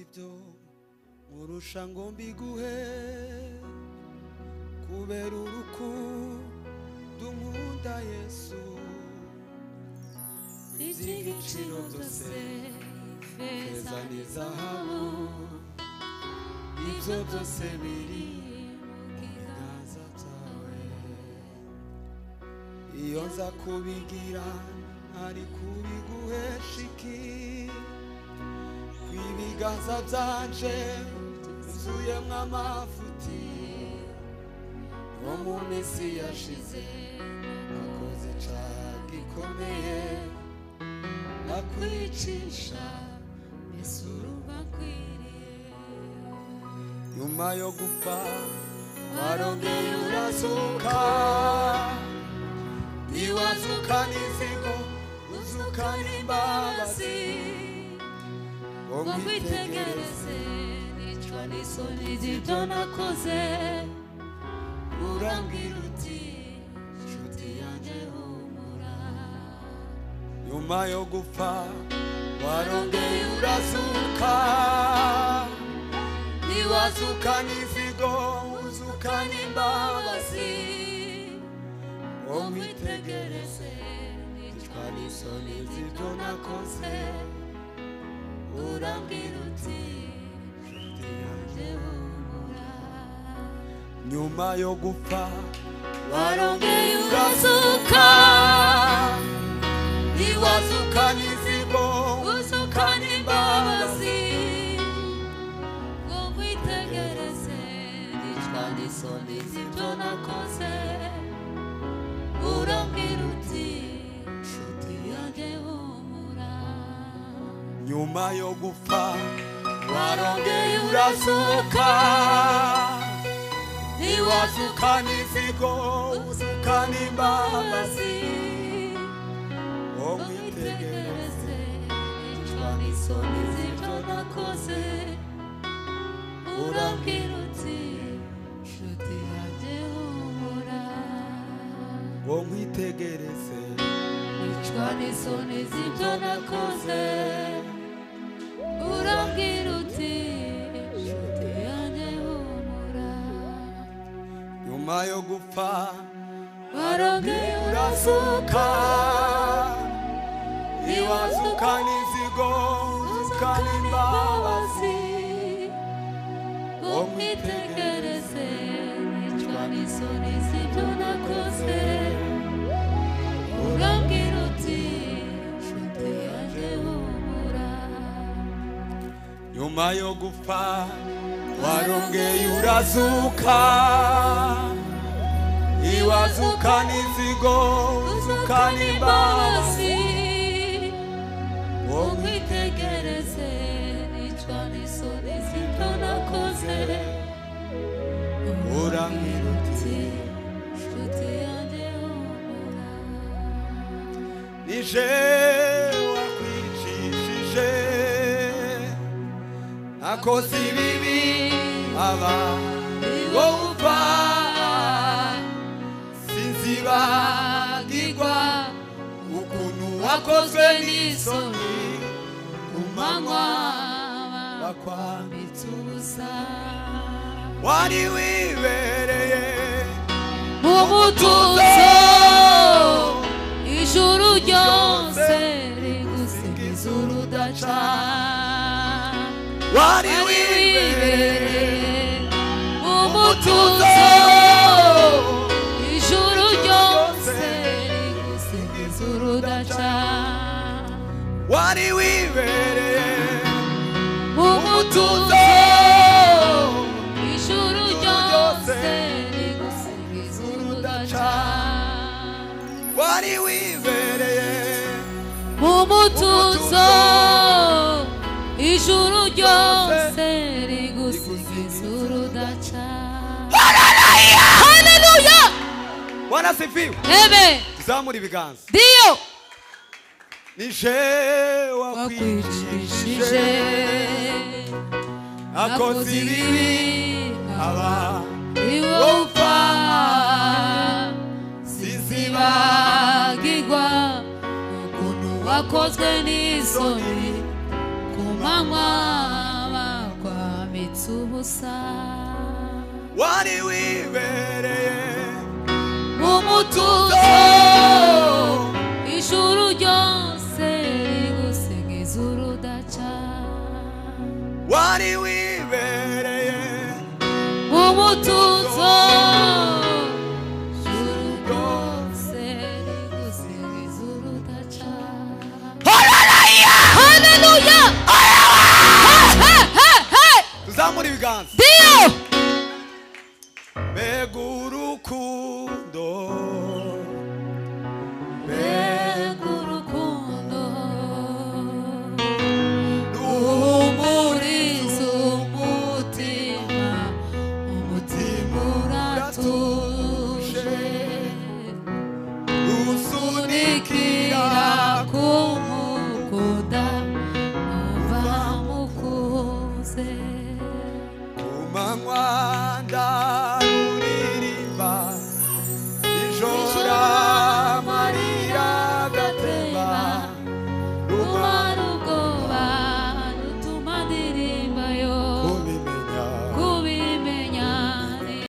ibyo urusha ngo mbiguhe kubera urukundo nkunda Yesu iby'igiciro byose feza n'izahabu ibyo byose biri mu kiganza cyawe iyo nza kubigira ntari kubiguhesha iki ibiganza byanje byuzuyemo amafuti wo mu minsi yashize nakoze icyaha gikomeye nakwicisha Yesu ubakwiriye nyuma yo gupfa warongeye urazuka ntiwazuka n'izigo uzuka n'imbabazi ngo mwitegereze nicwa n'isoni z'ibyo nakoze urambwira uti nshuti yanjye humura nyuma yo gupfa warongeye urazuka ntiwazuka n'izigo uzuka n'imbabazi ngo mwitegereze nicwa n'isoni z'ibyo nakoze urambwira uti nshuti yanjye humura nyuma yo gupfa warongeye urazuka ntiwazuka n'izigo uzuka n'imbabazi ngo mwitegereze nicwa n'isoni z'ibyo nakoze urambwira uti nshuti yanjye humura nyuma yo gupfa warongeye urazuka ntiwazuka n'izigo uzuka n'imbabazi ngo mwitegereze nicwa n'isoni z'ibyo nakoze urambwira uti nshuti yanjye humura ngo mwitegereze nicwa n'isoni z'ibyo nakoze urambwira uti nshuti yanjye humura nyuma yo gupfa warongeye urazuka ntiwazuka n'izigo uzuka n'imbabazi ngo mwitegereze nicwa n'isoni z'ibyo nakoze urambwira uti nshuti yanjye humura nyuma yo gupfa warongeye urazuka ntiwazuka n'izigo uzuka n'imbabazi ngo mwitegereze nicwa n'isoni z'ibyo nakoze urambwira uti nshuti yanjye humura nije wakwicishije nakoze ibibi aba wowe upfa sinzibagirwa ukuntu wakozwe n'isoni ku manywa bakwambitse ubusa wari wibereye mu mutuzo ijuru ryose rigusingiza urudaca wari wibereye mu mutuzo ijuru ryose rigusingiza urudaca wari wibereye mu mutuzo ijuru ryose rigusingiza urudaca wari wibereye mu mutuzo ijuru ryose rigusingiza urudaca haleluya Bwana sifiwe amen zamuri ibiganza ndio nije wakwicishije akoze ibibi aba iwo upfa sinzibagirwa ukuntu wakozwe n'isoni ku manywa gusa wari wibereye umutuzo ijuru ryose rigusingiza urudaca wari wibereye umutuzo ijuru ryose rigusingiza urudaca haleluya haleluya tuzamura ibiganza Dio mbega urukundo mbega urukundo rumuriza umutima uratuje rusunikira kumukunda numva mukuze kumanywa